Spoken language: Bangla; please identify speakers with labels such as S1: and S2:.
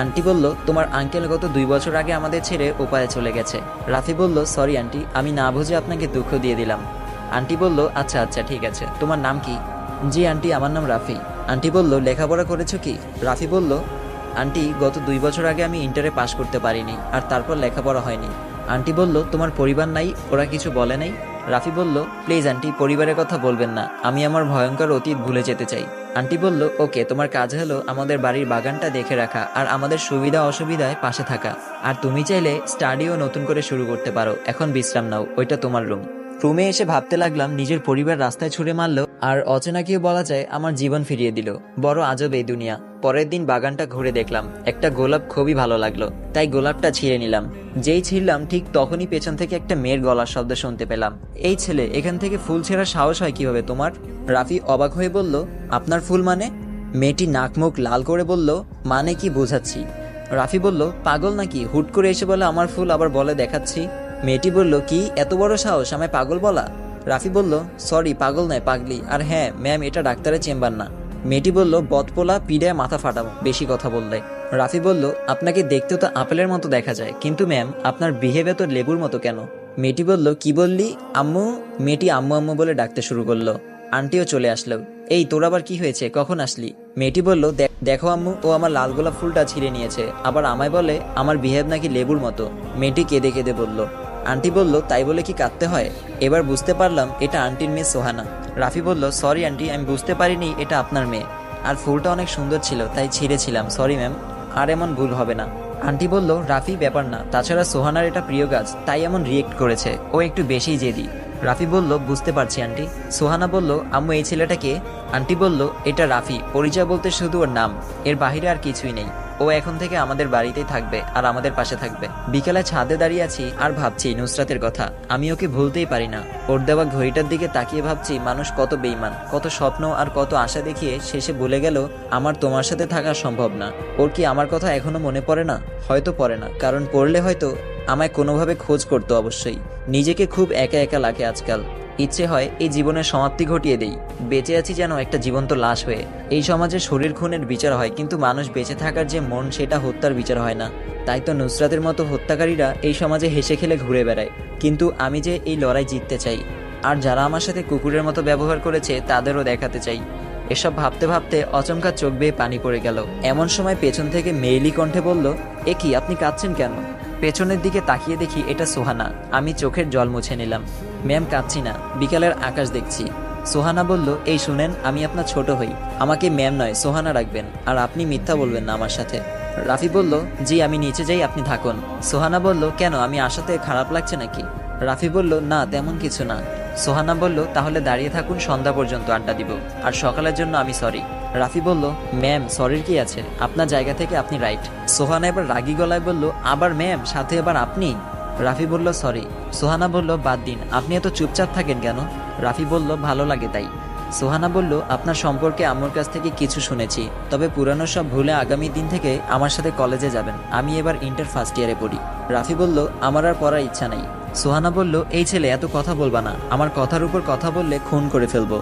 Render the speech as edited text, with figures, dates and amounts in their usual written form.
S1: আন্টি বলল, তোমার আঙ্কেল গত 2 বছর আগে আমাদের ছেড়ে ওপারে চলে গেছে। রাফি বলল, সরি আন্টি, আমি না বুঝে আপনাকে দুঃখ দিয়ে দিলাম। আন্টি বলল, আচ্ছা আচ্ছা ঠিক আছে, তোমার নাম কি? জি আন্টি, আমার নাম রাফি। আন্টি বলল, লেখাপড়া করেছো কি? রাফি বলল, আন্টি গত 2 বছর আগে আমি ইন্টারে পাশ করতে পারিনি, আর তারপর লেখাপড়া হয়নি। আন্টি বলল, তোমার পরিবার নাই, ওরা কিছু বলে নাই? রাফি বলল, প্লিজ আন্টি, পরিবারের কথা বলবেন না, আমি আমার ভয়ঙ্কর অতীত ভুলে যেতে চাই। আন্টি বলল, ওকে, তোমার কাজ হলো আমাদের বাড়ির বাগানটা দেখে রাখা আর আমাদের সুবিধা অসুবিধায় পাশে থাকা। আর তুমি চাইলে স্টাডিও নতুন করে শুরু করতে পারো, এখন বিশ্রাম নাও, ওইটা তোমার রুম। রুমে এসে ভাবতে লাগলাম, নিজের পরিবার রাস্তায় ছুড়ে মারলো আর অচেনা কেউ বলা যায় আমার জীবন ফিরিয়ে দিল। বড় আজব এই দুনিয়া। পরের দিন বাগানটা ঘুরে দেখলাম, একটা গোলাপ খুবই ভালো লাগলো, তাই গোলাপটা ছিঁড়ে নিলাম। যেই ছিঁড়লাম ঠিক তখনই পেছন থেকে একটা মেয়ের গলার শব্দ শুনতে পেলাম। এই ছেলে, এখান থেকে ফুল ছেঁড়ার সাহস হয় কিভাবে তোমার? রাফি অবাক হয়ে বলল, আপনার ফুল মানে? মেয়েটি নাক মুখ লাল করে বলল, মানে কি বোঝাচ্ছি? রাফি বলল, পাগল নাকি, হুট করে এসে বলে আমার ফুল, আবার বলে দেখাচ্ছি। মেয়েটি বলল, কি এত বড় সাহস আমায় পাগল বলা? রাফি বলল, সরি, পাগল নয়, পাগলি। আর হ্যাঁ ম্যাম, এটা ডাক্তারের চেম্বার না। মেয়েটি বলল, বদপোলা, পিড়ায় মাথা ফাটাবো বেশি কথা বললে। রাফি বলল, আপনাকে দেখতে তো আপেলের মতো দেখা যায়, কিন্তু ম্যাম আপনার বিহেভিয়ার তো লেবুর মতো কেন? মেয়েটি বলল, কি বললি আম্মু? মেয়েটি আম্মু আম্মু বলে ডাকতে শুরু করলো। আন্টিও চলে আসলো। এই তোর আবার কি হয়েছে, কখন আসলি? মেয়েটি বলল, দেখো আম্মু, ও আমার লাল গোলাপ ফুলটা ছিঁড়ে নিয়েছে, আবার আমায় বলে আমার বিহেভ নাকি লেবুর মতো। মেয়েটি কেঁদে কেঁদে বলল। আন্টি বলল, তাই বলে কি কাঁদতে হয়? এবার বুঝতে পারলাম এটা আন্টির মেয়ে সোহানা। রাফি বলল, সরি আন্টি, আমি বুঝতে পারিনি এটা আপনার মেয়ে, আর ফুলটা অনেক সুন্দর ছিল তাই ছিঁড়েছিলাম, সরি ম্যাম, আর এমন ভুল হবে না। আন্টি বলল, রাফি, ব্যাপার না, তাছাড়া সোহানার এটা প্রিয় গাছ, তাই এমন রিয়েক্ট করেছে, ও একটু বেশি জেদি। রাফি বলল, বুঝতে পারছি আন্টি। সোহানা বলল, আম্মু এই ছেলেটাকে? আন্টি বলল, এটা রাফি, পরিচয় বলতে শুধু ওর নাম, এর বাহিরে আর কিছুই নেই। ও এখন থেকে আমাদের বাড়িতেই থাকবে আর আমাদের পাশে থাকবে। বিকেলে ছাদে দাঁড়িয়ে আছি আর ভাবছি নুসরাতের কথা, আমি ওকে ভুলতেই পারি না। ওর দেওয়া ঘড়িটার দিকে তাকিয়ে ভাবছি, মানুষ কত বেইমান, কত স্বপ্ন আর কত আশা দেখিয়ে শেষে বলে গেল আমার তোমার সাথে থাকা সম্ভব না। ওর কি আমার কথা এখনো মনে পড়ে না? হয়তো পড়ে না, কারণ পড়লে হয়তো আমায় কোনোভাবে খোঁজ করতো অবশ্যই। নিজেকে খুব একা একা লাগে আজকাল। ইচ্ছে হয় এই জীবনের সমাপ্তি ঘটিয়ে দেই, বেঁচে আছি যেন একটা জীবন্ত লাশ হয়ে। এই সমাজে শরীর খুনের বিচার হয়, কিন্তু মানুষ বেঁচে থাকার যে মন, সেটা হত্যার বিচার হয় না। তাই তো নুসরাতের মতো হত্যাকারীরা এই সমাজে হেসে খেলে ঘুরে বেড়ায়, কিন্তু আমি যে এই লড়াই জিততে চাই, আর যারা আমার সাথে কুকুরের মতো ব্যবহার করেছে তাদেরও দেখাতে চাই। এসব ভাবতে ভাবতে অচমকা চোখ বেয়ে পানি পড়ে গেল। এমন সময় পেছন থেকে মেয়েলি কণ্ঠে বলল, এ কি, আপনি কাঁদছেন কেন? পেছনের দিকে তাকিয়ে দেখি এটা সোহানা। আমি চোখের জল মুছে নিলাম। ম্যাম, কাঁদছি না, বিকালের আকাশ দেখছি। সোহানা বলল, এই শুনেন, আমি আপনার ছোট হই, আমাকে ম্যাম নয় সোহানা রাখবেন, আর আপনি মিথ্যা বলবেন না আমার সাথে। রাফি বলল, জি আমি নিচে যাই, আপনি থাকুন। সোহানা বলল, কেন, আমি আসাতে খারাপ লাগছে নাকি? রাফি বলল, না তেমন কিছু না। সোহানা বলল, তাহলে দাঁড়িয়ে থাকুন, সন্ধ্যা পর্যন্ত আড্ডা দিব, আর সকালের জন্য আমি সরি। রাফি বলল, ম্যাম সরির কি আছে, আপনার জায়গা থেকে আপনি রাইট। সোহানা এবার রাগী গলায় বলল, আবার ম্যাম, সাথে এবার আপনি? রাফি বলল, সরি। সোহানা বলল, বাদ দিন, আপনি এত চুপচাপ থাকেন কেন? রাফি বলল, ভালো লাগে তাই। সোহানা বলল, আপনার সম্পর্কে আম্মুর কাছ থেকে কিছু শুনেছি, তবে পুরানো সব ভুলে আগামী দিন থেকে আমার সাথে কলেজে যাবেন, আমি এবার ইন্টার ফার্স্ট ইয়ারে পড়ি। রাফি বলল, আমার আর পড়ার ইচ্ছা নাই। সোহানা বলল, এই ছেলে, এত কথা বলবা না, আমার কথার উপর কথা বললে খুন করে ফেলবো।